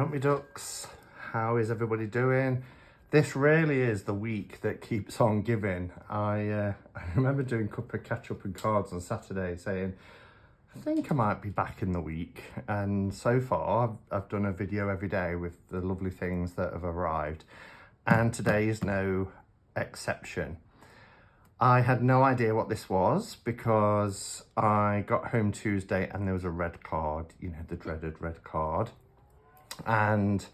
up, me ducks? How is everybody doing? This really is the week that keeps on giving. I remember doing a couple of catch-up and cards on Saturday saying, I think I might be back in the week. And so far, I've done a video every day with the lovely things that have arrived. And today is no exception. I had no idea what this was because I got home Tuesday and there was a red card, you know, the dreaded red card. And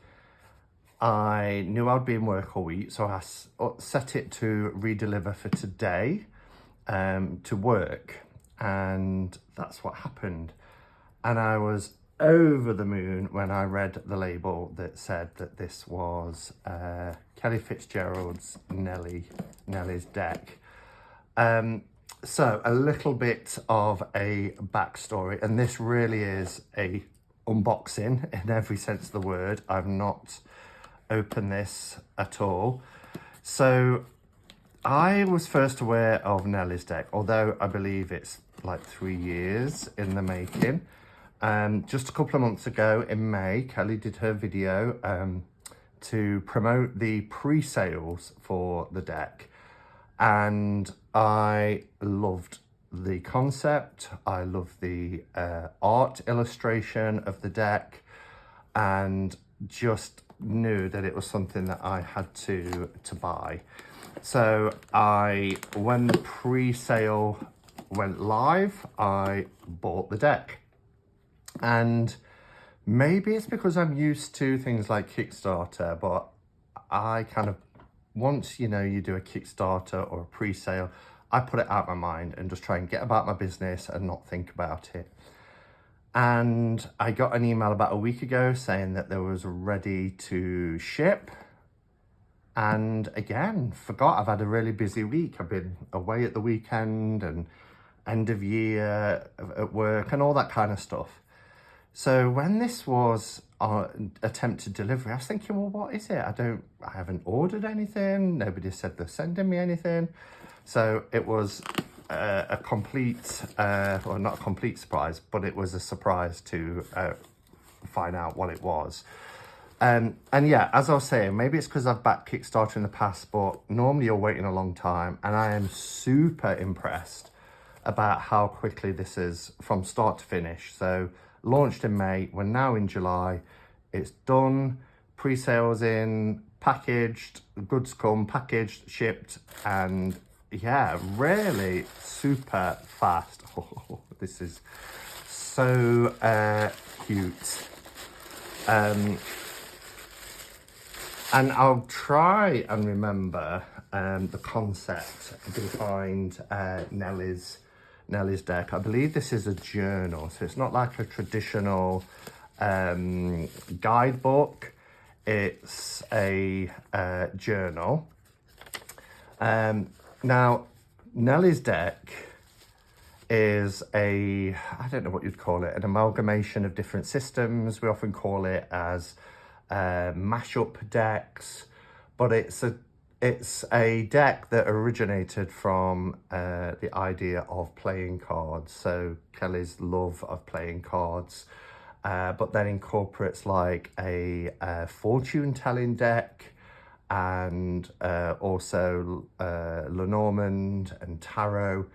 I knew I'd be in work all week, so I set it to redeliver for today to work. And that's what happened. And I was over the moon when I read the label that said that this was Kelly Fitzgerald's Nellie's deck. So a little bit of a backstory, and this really is a unboxing in every sense of the word. I've not opened this at all. So I was first aware of Nellie's deck, although I believe it's like 3 years in the making. Just a couple of months ago in May, Kelly did her video to promote the pre-sales for the deck. And I loved the concept. I loved the art illustration of the deck, and just knew that it was something that I had to buy. So when the pre-sale went live, I bought the deck. And maybe it's because I'm used to things like Kickstarter, but I kind of, once, you know, you do a Kickstarter or a pre-sale, I put it out of my mind and just try and get about my business and not think about it. And I got an email about a week ago saying that there was ready to ship. And again, forgot. I've had a really busy week. I've been away at the weekend and end of year at work and all that kind of stuff. So when this was attempted delivery, I was thinking, well, what is it? I haven't ordered anything. Nobody said they're sending me anything. So it was a complete, well, not a complete surprise, but it was a surprise to find out what it was. And yeah, as I was saying, maybe it's because I've backed Kickstarter in the past, but normally you're waiting a long time. And I am super impressed about how quickly this is from start to finish. So launched in May, we're now in July. It's done, pre-sales in, packaged, goods come, packaged, shipped, and yeah, really super fast. Oh, this is so cute. And I'll try and remember the concept behind Nellie's deck. I believe this is a journal, so it's not like a traditional guidebook. It's a journal. Now, Nellie's deck is I don't know what you'd call it, an amalgamation of different systems. We often call it as mashup decks, but it's a deck that originated from the idea of playing cards. So Kelly's love of playing cards, but then incorporates like a fortune telling deck, and also Lenormand and tarot.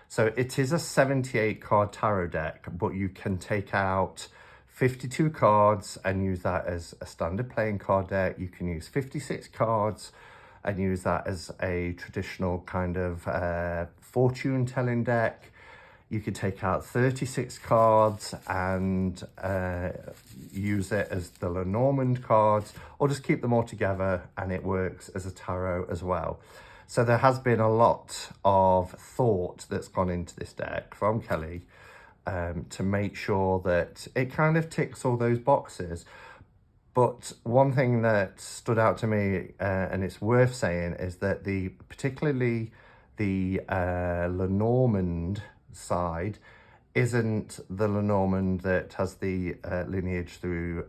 So it is a 78 card tarot deck, but you can take out 52 cards and use that as a standard playing card deck. You can use 56 cards and use that as a traditional kind of fortune telling deck. You could take out 36 cards and use it as the Lenormand cards, or just keep them all together and it works as a tarot as well. So there has been a lot of thought that's gone into this deck from Kelly to make sure that it kind of ticks all those boxes. But one thing that stood out to me, and it's worth saying, is that particularly the Lenormand side isn't the Lenormand that has the lineage through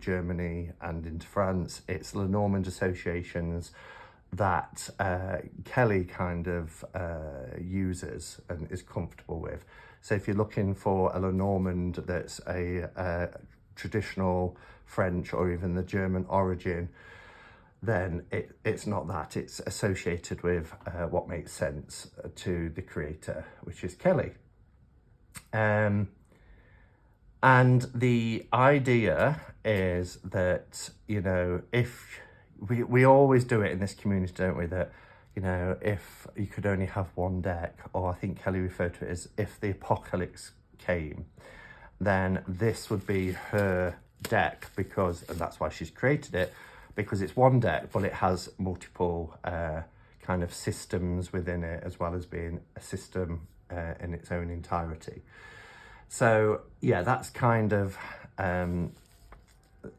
Germany and into France. It's Lenormand associations that Kelly kind of uses and is comfortable with. So if you're looking for a Lenormand that's a traditional French or even the German origin, then it's not that. It's associated with what makes sense to the creator, which is Kelly. And the idea is that, you know, if we always do it in this community, don't we, that, you know, if you could only have one deck, or I think Kelly referred to it as if the apocalypse came, then this would be her deck, because, and that's why she's created it, because it's one deck, but it has multiple kind of systems within it, as well as being a system in its own entirety. So yeah, that's kind of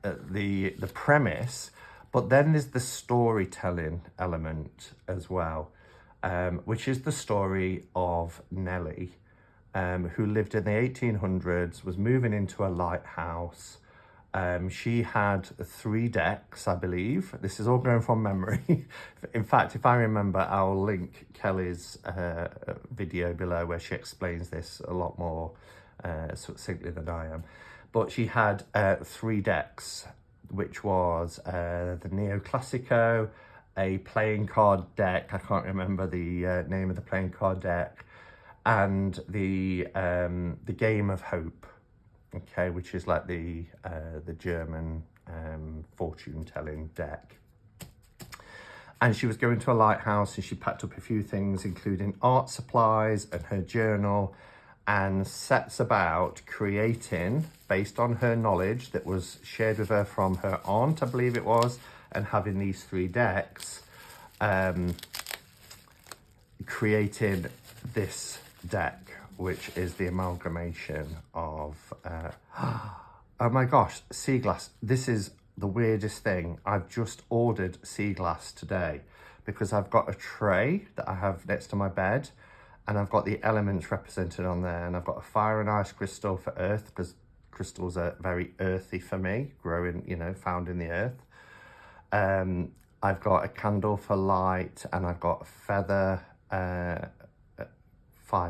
the premise. But then there's the storytelling element as well, which is the story of Nellie, who lived in the 1800s, was moving into a lighthouse. She had 3 decks, I believe. This is all going from memory. In fact, if I remember, I'll link Kelly's video below where she explains this a lot more succinctly than I am. But she had 3 decks, which was the Neoclassico, a playing card deck, I can't remember the name of the playing card deck, and the Game of Hope, okay, which is like the German fortune telling deck. And she was going to a lighthouse, and she packed up a few things, including art supplies and her journal, and sets about creating, based on her knowledge that was shared with her from her aunt, I believe it was, and having these 3 decks, creating this deck, which is the amalgamation of, oh my gosh, sea glass. This is the weirdest thing. I've just ordered sea glass today because I've got a tray that I have next to my bed, and I've got the elements represented on there, and I've got a fire and ice crystal for earth, because crystals are very earthy for me, growing, you know, found in the earth. I've got a candle for light, and I've got a feather fire,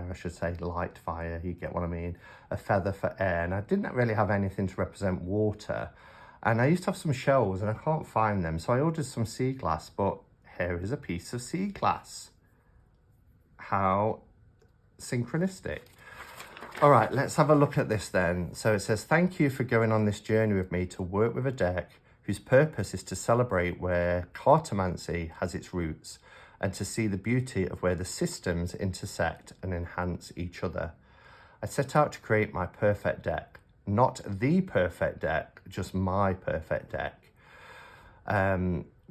I should say, light fire, you get what I mean, a feather for air, and I didn't really have anything to represent water. And I used to have some shells, and I can't find them, so I ordered some sea glass, but here is a piece of sea glass. How synchronistic. All right, let's have a look at this then. So it says, thank you for going on this journey with me to work with a deck whose purpose is to celebrate where cartomancy has its roots and to see the beauty of where the systems intersect and enhance each other. I set out to create my perfect deck, not the perfect deck, just my perfect deck.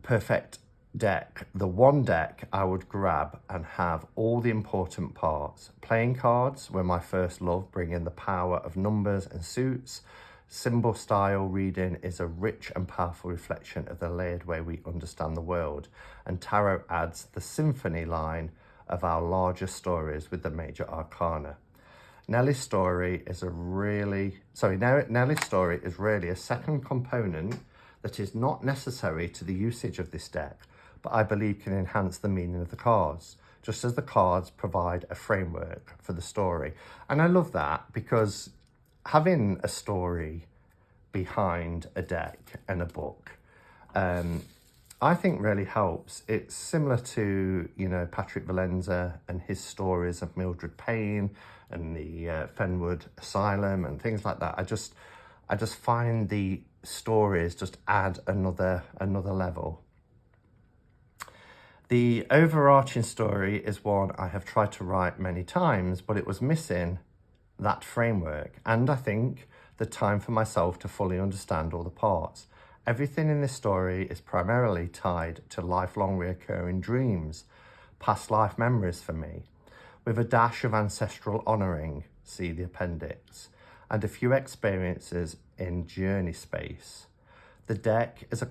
Perfect deck, the one deck I would grab and have all the important parts. Playing cards were my first love, bringing the power of numbers and suits. Symbol style reading is a rich and powerful reflection of the layered way we understand the world, and tarot adds the symphony line of our larger stories with the major arcana. Nellie's story is really a second component that is not necessary to the usage of this deck, but I believe can enhance the meaning of the cards, just as the cards provide a framework for the story. And I love that, because having a story behind a deck and a book, I think really helps. It's similar to, you know, Patrick Valenza and his stories of Mildred Payne and the Fenwood Asylum and things like that. I just find the stories just add another level. The overarching story is one I have tried to write many times, but it was missing that framework, and I think the time for myself to fully understand all the parts. Everything in this story is primarily tied to lifelong recurring dreams, past life memories for me, with a dash of ancestral honouring, see the appendix, and a few experiences in journey space. The deck is a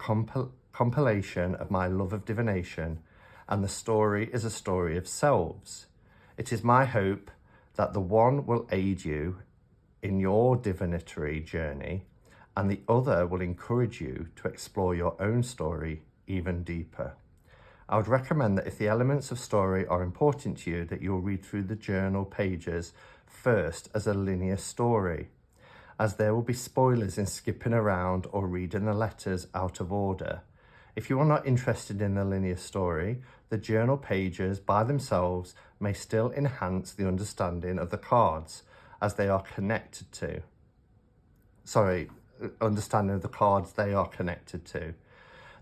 compilation of my love of divination, and the story is a story of selves. It is my hope that the one will aid you in your divinatory journey, and the other will encourage you to explore your own story even deeper. I would recommend that if the elements of story are important to you, that you'll read through the journal pages first as a linear story. as there will be spoilers in skipping around or reading the letters out of order. If you are not interested in a linear story, the journal pages by themselves may still enhance the understanding of the cards as they are connected to. Understanding of the cards they are connected to.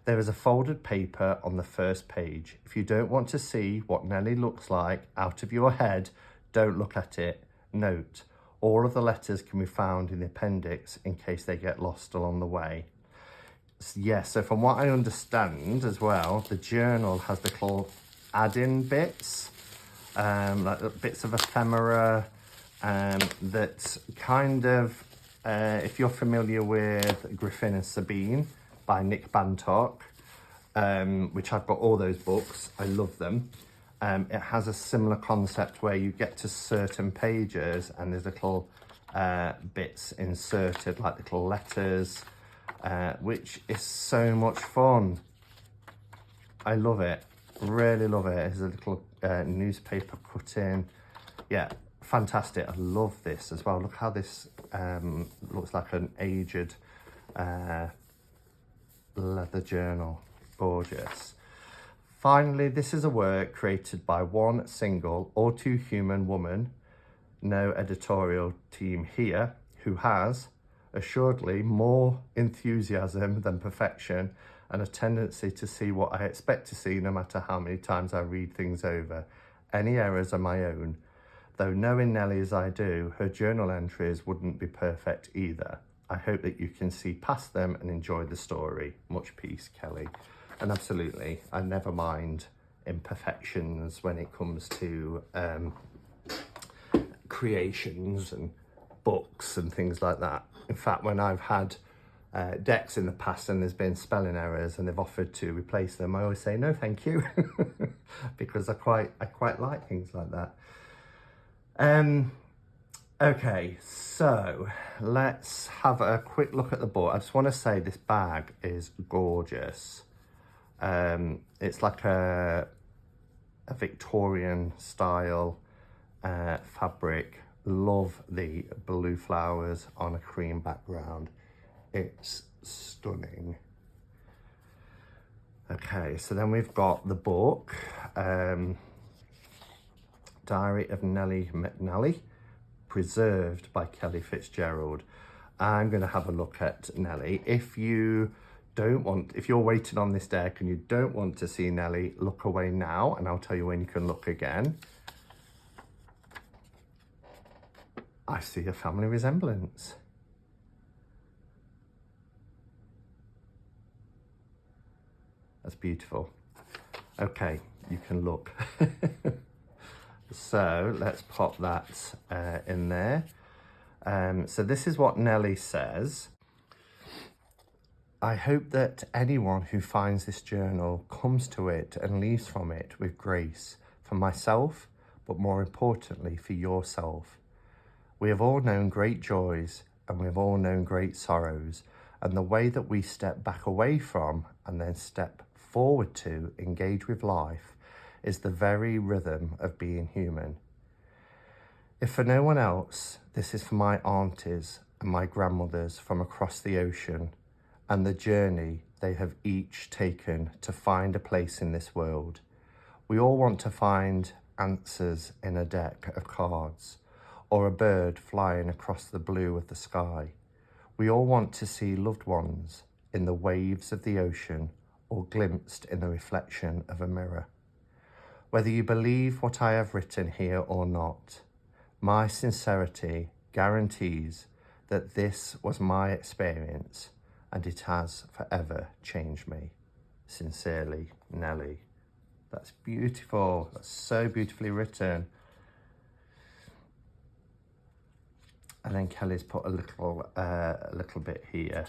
There is a folded paper on the first page. If you don't want to see what Nellie looks like out of your head, don't look at it. Note, all of the letters can be found in the appendix in case they get lost along the way. Yes, so from what I understand as well, the journal has little add-in bits, like bits of ephemera, that kind of, if you're familiar with Griffin and Sabine by Nick Bantock, which I've got all those books, I love them. It has a similar concept where you get to certain pages and there's little bits inserted, like little letters, which is so much fun. I love it, really love it. There's a little newspaper cutting. Yeah, fantastic. I love this as well. Look how this looks like an aged leather journal. Gorgeous. Finally, this is a work created by one single or two human woman, no editorial team here, who has assuredly more enthusiasm than perfection and a tendency to see what I expect to see no matter how many times I read things over. Any errors are my own. Though knowing Nellie as I do, her journal entries wouldn't be perfect either. I hope that you can see past them and enjoy the story. Much peace, Kelly. And absolutely, I never mind imperfections when it comes to creations and books and things like that. In fact, when I've had decks in the past and there's been spelling errors and they've offered to replace them, I always say no thank you because I quite like things like that. Okay, so let's have a quick look at the book. I just want to say this bag is gorgeous. It's like a Victorian style fabric. Love the blue flowers on a cream background. It's stunning. Okay, so then we've got the book, Diary of Nellie McNally, preserved by Kelly Fitzgerald. I'm going to have a look at Nellie. If you're waiting on this deck and you don't want to see Nellie, look away now and I'll tell you when you can look again. I see a family resemblance. That's beautiful. Okay, you can look. So let's pop that in there. So this is what Nellie says. I hope that anyone who finds this journal comes to it and leaves from it with grace for myself, but more importantly for yourself. We have all known great joys and we have all known great sorrows, and the way that we step back away from and then step forward to engage with life is the very rhythm of being human. If for no one else, this is for my aunties and my grandmothers from across the ocean and the journey they have each taken to find a place in this world. We all want to find answers in a deck of cards or a bird flying across the blue of the sky. We all want to see loved ones in the waves of the ocean or glimpsed in the reflection of a mirror. Whether you believe what I have written here or not, my sincerity guarantees that this was my experience and it has forever changed me. Sincerely, Nellie. That's beautiful. That's so beautifully written. And then Kelly's put a little bit here.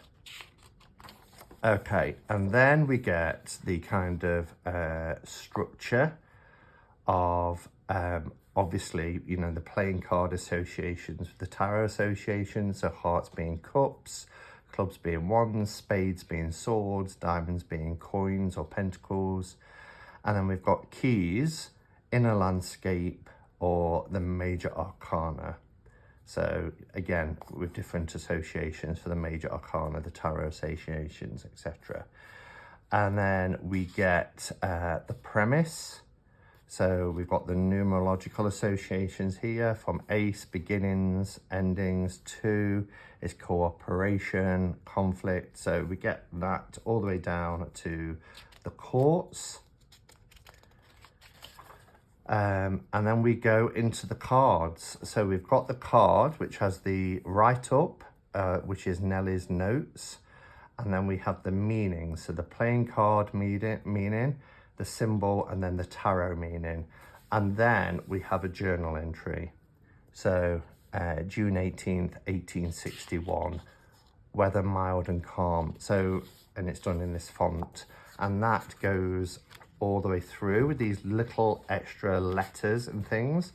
Okay, and then we get the kind of structure of obviously, you know, the playing card associations, the tarot associations, so hearts being cups, clubs being wands, spades being swords, diamonds being coins or pentacles. And then we've got keys, inner landscape, or the major arcana. So again, with different associations for the major arcana, the tarot associations, etc. And then we get the premise. So we've got the numerological associations here from ace, beginnings, endings, 2 is cooperation, conflict. So we get that all the way down to the courts. And then we go into the cards. So we've got the card, which has the write-up, which is Nellie's notes. And then we have the meaning. So the playing card meaning, the symbol, and then the tarot meaning. And then we have a journal entry. So June 18th, 1861, weather mild and calm. So, and it's done in this font. And that goes all the way through with these little extra letters and things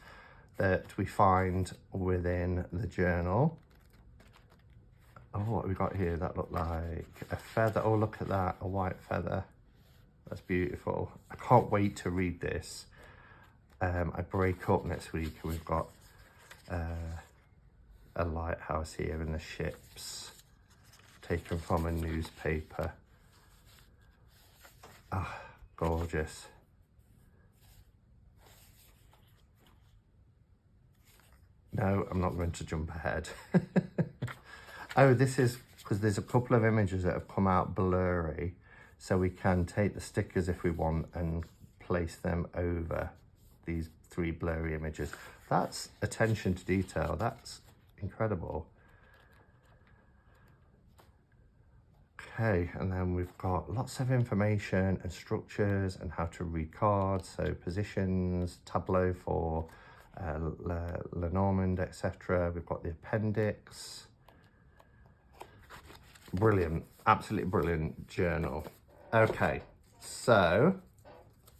that we find within the journal. Oh, what have we got here? That looked like a feather. Oh, look at that, a white feather. That's beautiful. I can't wait to read this. I break up next week and we've got a lighthouse here and the ships taken from a newspaper. Ah, gorgeous. No, I'm not going to jump ahead. Oh, this is because there's a couple of images that have come out blurry, so we can take the stickers if we want and place them over these 3 blurry images. That's attention to detail. That's incredible. Okay, and then we've got lots of information and structures and how to read cards. So positions, tableau for Lenormand, etc. We've got the appendix. Brilliant, absolutely brilliant journal. Okay, so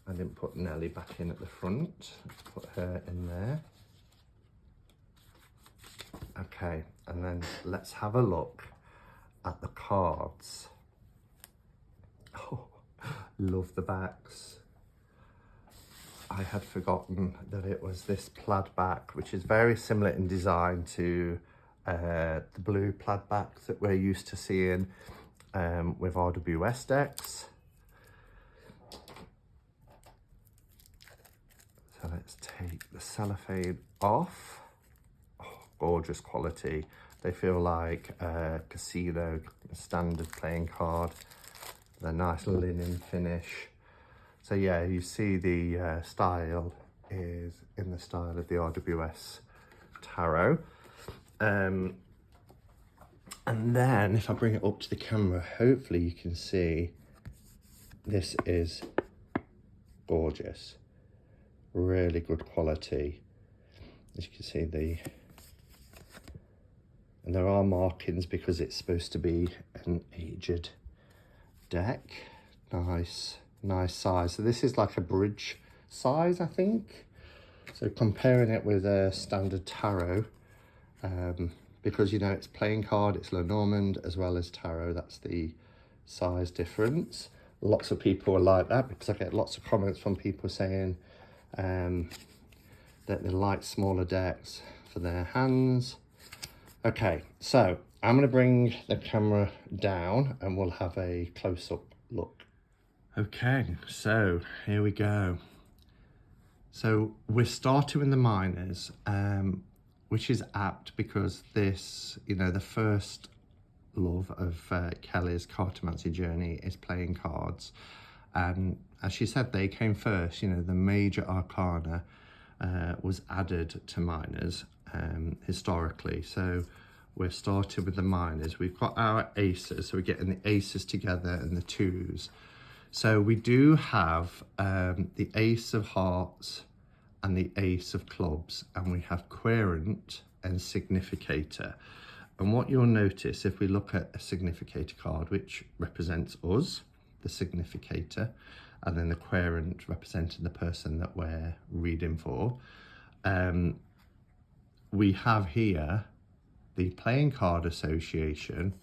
I didn't put Nellie back in at the front. Put her in there. Okay, and then let's have a look at the cards. Oh, love the backs. I had forgotten that it was this plaid back, which is very similar in design to the blue plaid back that we're used to seeing with RWS decks. So let's take the cellophane off. Oh, gorgeous quality. They feel like a casino standard playing card. They're nice linen finish. So yeah, you see the style is in the style of the RWS tarot. And then if I bring it up to the camera, hopefully you can see this is gorgeous. Really good quality. As you can see, and there are markings because it's supposed to be an aged deck. Nice size. So this is like a bridge size, I think. So comparing it with a standard tarot, because you know it's playing card, it's Lenormand as well as tarot, that's the size difference. Lots of people are like that because I get lots of comments from people saying that they like smaller decks for their hands. Okay, so I'm going to bring the camera down and we'll have a close-up look. Okay, so here we go. So we're starting with the minors, which is apt because this, you know, the first love of Kelly's cartomancy journey is playing cards. And as she said, they came first. You know, the major arcana was added to minors historically. So we're starting with the minors. We've got our aces, so we're getting the aces together and the twos. So we do have the ace of hearts and the ace of clubs, and we have querent and significator. And what you'll notice if we look at a significator card, which represents us, the significator, and then the querent representing the person that we're reading for, we have here the playing card association,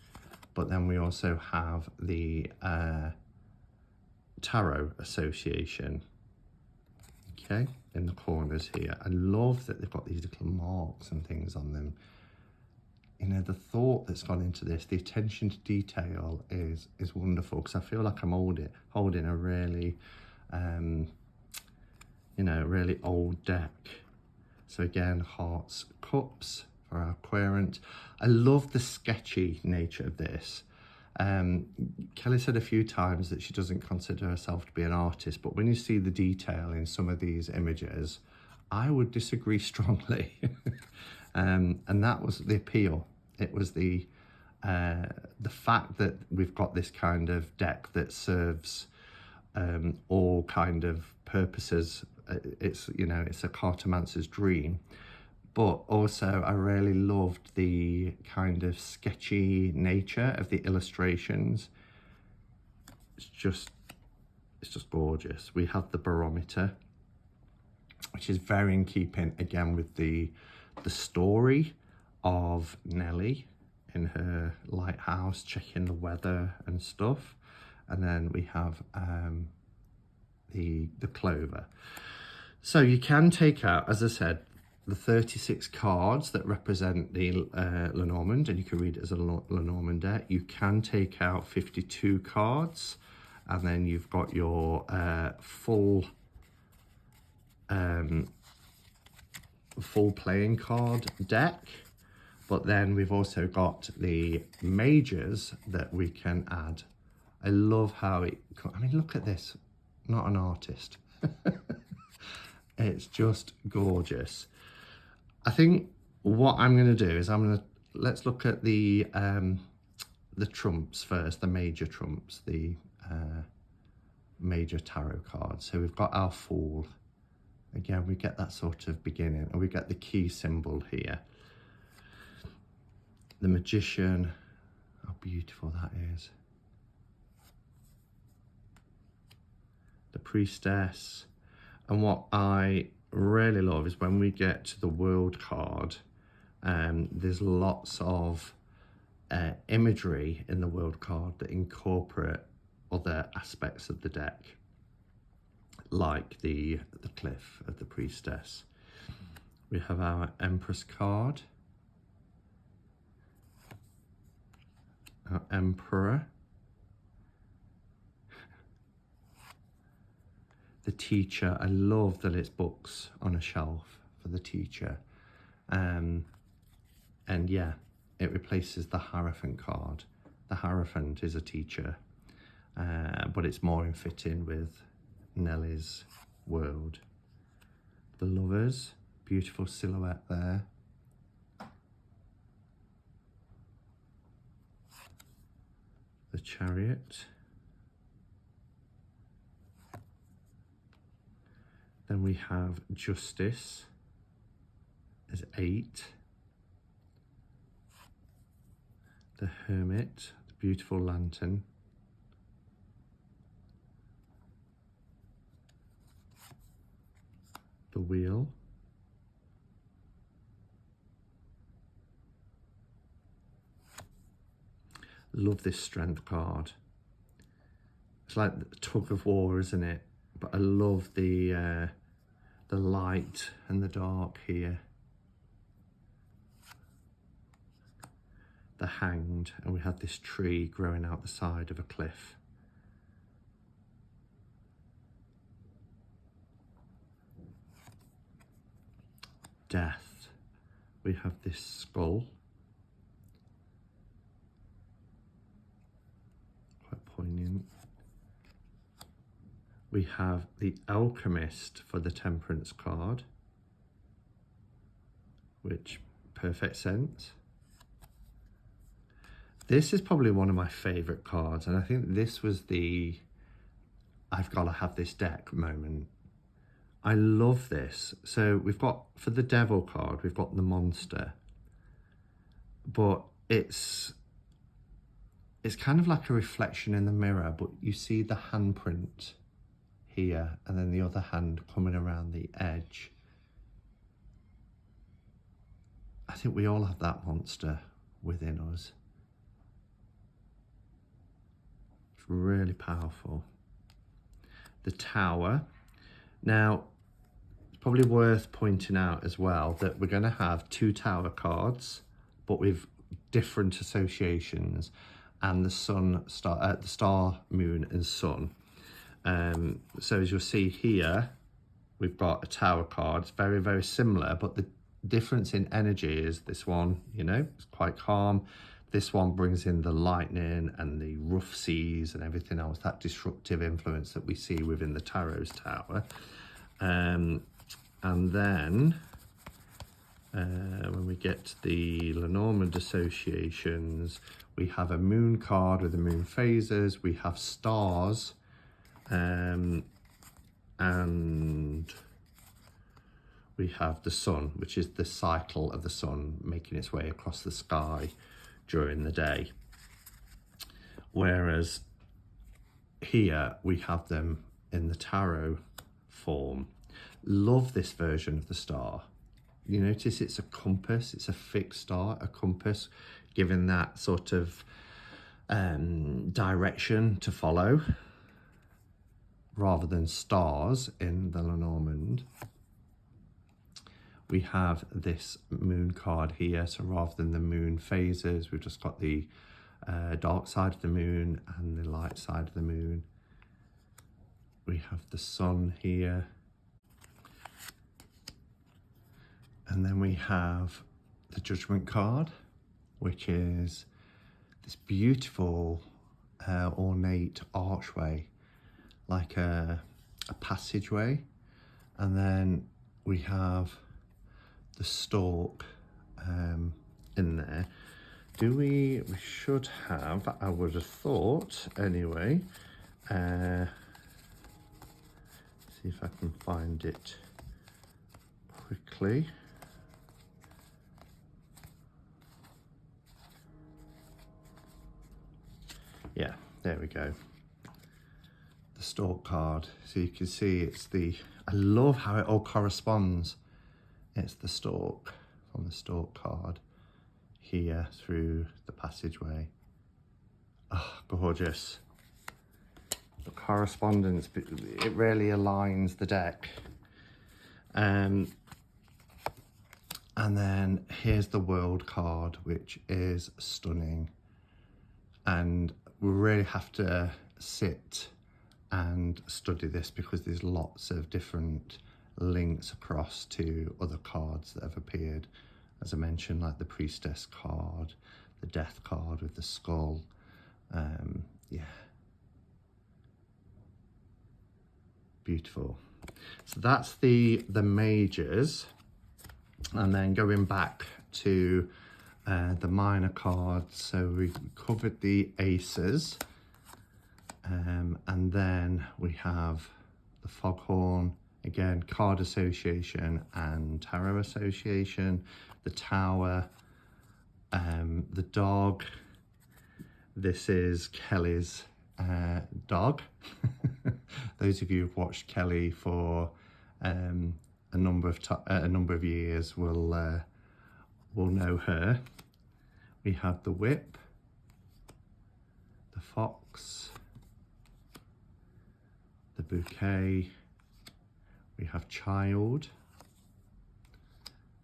but then we also have the tarot association, okay, in the corners here. I love that they've got these little marks and things on them. you know, the thought that's gone into this, the attention to detail is wonderful, because I feel like I'm holding a really, you know, really old deck. So again, hearts, cups for our querent. I love the sketchy nature of this. Kelly said a few times that she doesn't consider herself to be an artist, but when you see the detail in some of these images, I would disagree strongly. And that was the appeal. It was the fact that we've got this kind of deck that serves all kind of purposes. It's, you know, it's a cartomancer's dream. But also I really loved the kind of sketchy nature of the illustrations. It's just gorgeous. We have the barometer, which is very in keeping again with the story of Nellie in her lighthouse, checking the weather and stuff. And then we have the clover. So you can take out, as I said, the 36 cards that represent the Lenormand, and you can read it as a Lenormand deck. You can take out 52 cards, and then you've got your full playing card deck. But then we've also got the majors that we can add. I love how it, I mean, look at this, not an artist. It's just gorgeous. I think what I'm going to do is let's look at the trumps first, the major trumps, the major tarot cards. So we've got our Fool. Again, we get that sort of beginning, and we get the key symbol here. The Magician, how beautiful that is. The Priestess. And what I really love is when we get to the World card, there's lots of imagery in the World card that incorporate other aspects of the deck, like the cliff of the Priestess. We have our Empress card, our Emperor, the Teacher. I love that it's books on a shelf for the Teacher. And yeah, it replaces the Hierophant card. The Hierophant is a teacher, but it's more in fitting with Nellie's world. The Lovers, beautiful silhouette there. The Chariot. Then we have Justice as 8. The Hermit, the beautiful lantern. The Wheel. Love this Strength card. It's like the tug of war, isn't it? But I love the light and the dark here. The Hanged, and we have this tree growing out the side of a cliff. Death. We have this skull. Quite poignant. We have the Alchemist for the Temperance card, which perfect sense. This is probably one of my favourite cards, and I think this was the I've got to have this deck moment. I love this. So we've got, for the Devil card, we've got the Monster, but it's kind of like a reflection in the mirror, but you see the handprint here, and then the other hand coming around the edge. I think we all have that monster within us. It's really powerful. The Tower. Now, it's probably worth pointing out as well that we're going to have 2 Tower cards, but we've different associations, and the star, moon, and sun. So as you'll see here, we've got a tower card. It's very, very similar, but the difference in energy is this one, you know, it's quite calm. This one brings in the lightning and the rough seas and everything else, that disruptive influence that we see within the tarot's tower. And then when we get to the Lenormand associations, we have a moon card with the moon phases, we have stars, and we have the sun, which is the cycle of the sun making its way across the sky during the day. Whereas here we have them in the tarot form. Love this version of the star. You notice it's a compass, it's a fixed star, a compass, giving that sort of direction to follow, rather than stars in the Lenormand. We have this moon card here, so rather than the moon phases, we've just got the dark side of the moon and the light side of the moon. We have the sun here. And then we have the Judgment card, which is this beautiful ornate archway, like a passageway. And then we have the stork in there. We should have, I would have thought anyway, see if I can find it quickly. Yeah, there we go. The stork card. So you can see it's I love how it all corresponds. It's the stork from the stork card here through the passageway. Oh, gorgeous. The correspondence, it really aligns the deck. And then here's the world card, which is stunning. And we really have to sit and study this because there's lots of different links across to other cards that have appeared. As I mentioned, like the priestess card, the death card with the skull. Yeah. Beautiful. So that's the majors. And then going back to the minor cards, so we covered the aces, and then we have the foghorn, again card association and tarot association, the tower, the dog. This is Kelly's dog. Those of you who've watched Kelly for a number of years will know her. We have the whip, the fox, the bouquet, we have child,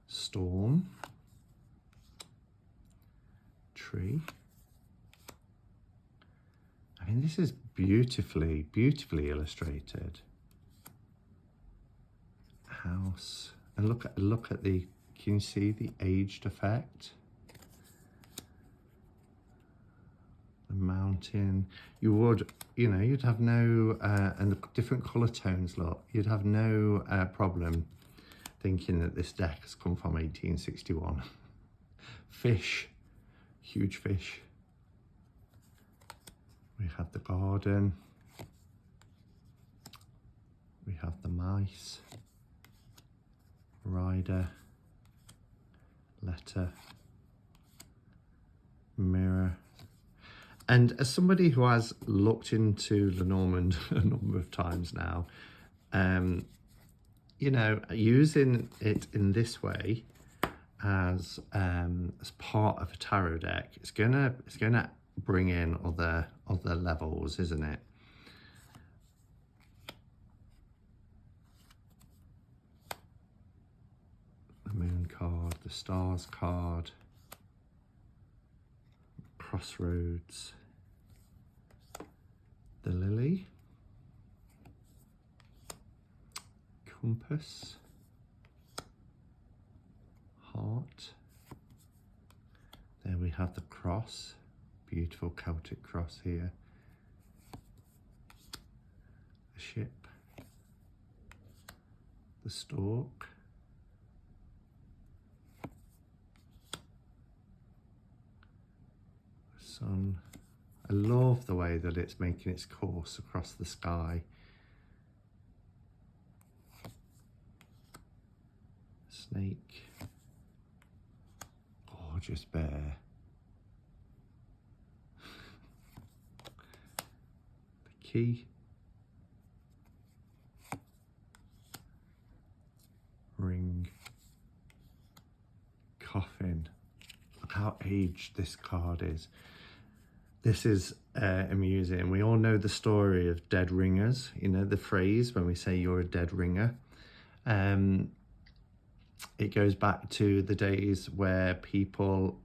storm, tree. I mean, this is beautifully illustrated. House, and look at the, can you see the aged effect? The mountain. You would, you know, you'd have no, and the different colour tones, look, you'd have no problem thinking that this deck has come from 1861. Fish, huge fish. We have the garden. We have the mice. Rider. Letter. Mirror. And as somebody who has looked into Lenormand a number of times now, you know, using it in this way as part of a tarot deck, it's gonna bring in other levels, isn't it? The moon card, the stars card. Crossroads, the Lily, Compass, Heart. There we have the cross, beautiful Celtic cross here. The ship, the stork, the sun. I love the way that it's making its course across the sky. Snake, gorgeous bear, the key, ring, coffin. Look how aged this card is. This is amusing. We all know the story of dead ringers, you know, the phrase when we say you're a dead ringer. It goes back to the days where people,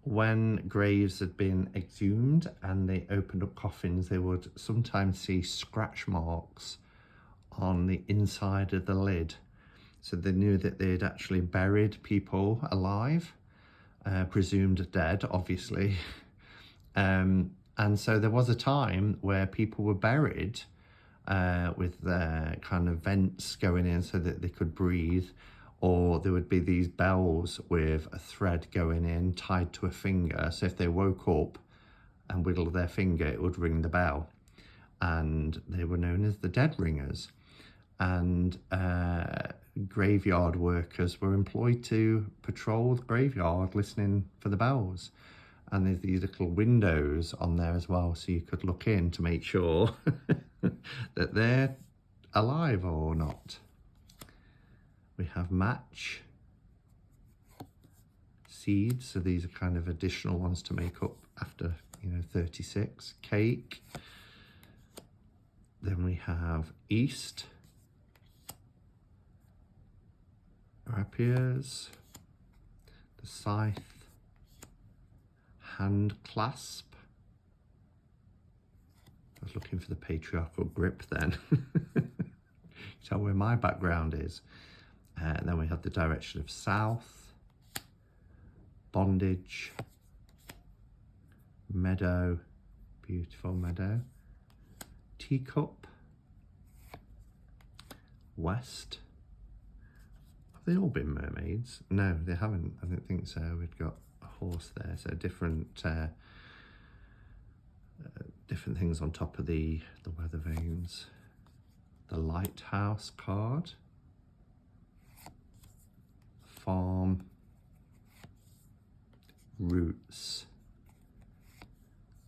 when graves had been exhumed and they opened up coffins, they would sometimes see scratch marks on the inside of the lid. So they knew that they'd actually buried people alive, presumed dead, obviously. And so there was a time where people were buried with their kind of vents going in so that they could breathe, or there would be these bells with a thread going in tied to a finger. So if they woke up and wiggled their finger, it would ring the bell. And they were known as the dead ringers. And graveyard workers were employed to patrol the graveyard listening for the bells. And there's these little windows on there as well, so you could look in to make sure that they're alive or not. We have match, seeds, so these are kind of additional ones to make up after, 36. Cake. Then we have east, rapiers, the scythe, hand clasp. I was looking for the patriarchal grip then. Tell where my background is. And then we have the direction of south, bondage, meadow, beautiful meadow, teacup, west. Have they all been mermaids? No, they haven't. I don't think so. We've got a horse there, so different things on top of the weather vanes. The lighthouse card. Farm, roots,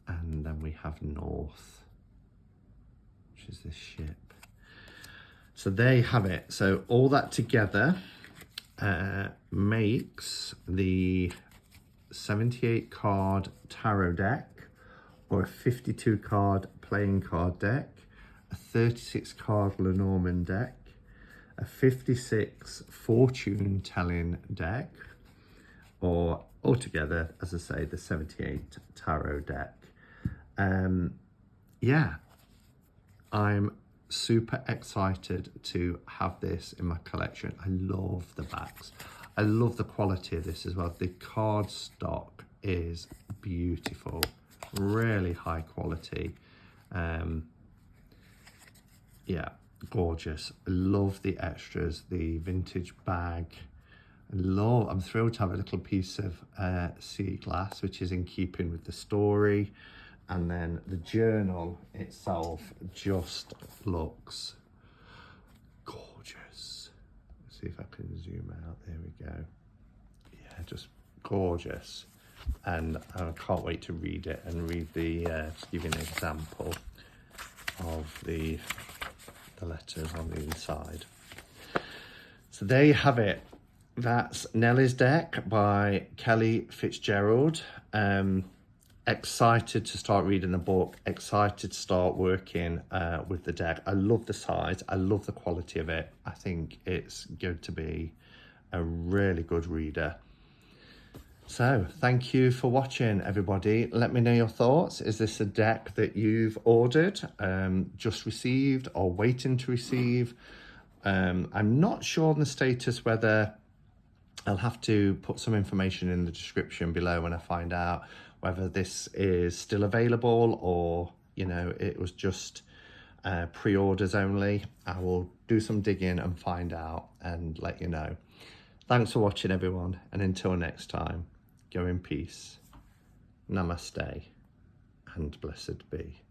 and then we have north, which is this ship. So there you have it. So all that together makes the 78 card tarot deck, or a 52 card playing card deck, a 36 card Lenormand deck, a 56 fortune telling deck, or altogether, as I say, the 78 tarot deck. Yeah, I'm super excited to have this in my collection. I love the backs. I love the quality of this as well. The card stock is beautiful, really high quality. Yeah, gorgeous. I love the extras, the vintage bag. I'm thrilled to have a little piece of sea glass, which is in keeping with the story. And then the journal itself just looks gorgeous. Let's see if I can zoom out. There we go. Yeah, just gorgeous. And I can't wait to read it and read the, just give you an example of the letters on the inside. So there you have it. That's Nellie's deck by Kelly Fitzgerald. Excited to start reading the book, excited to start working with the deck. I love the size, I love the quality of it. I think it's going to be a really good reader. So thank you for watching, everybody. Let me know your thoughts. Is this a deck that you've ordered, just received, or waiting to receive? I'm not sure on the status whether I'll have to put some information in the description below when I find out whether this is still available or, you know, it was just pre-orders only. I will do some digging and find out and let you know. Thanks for watching, everyone, and until next time, go in peace. Namaste and blessed be.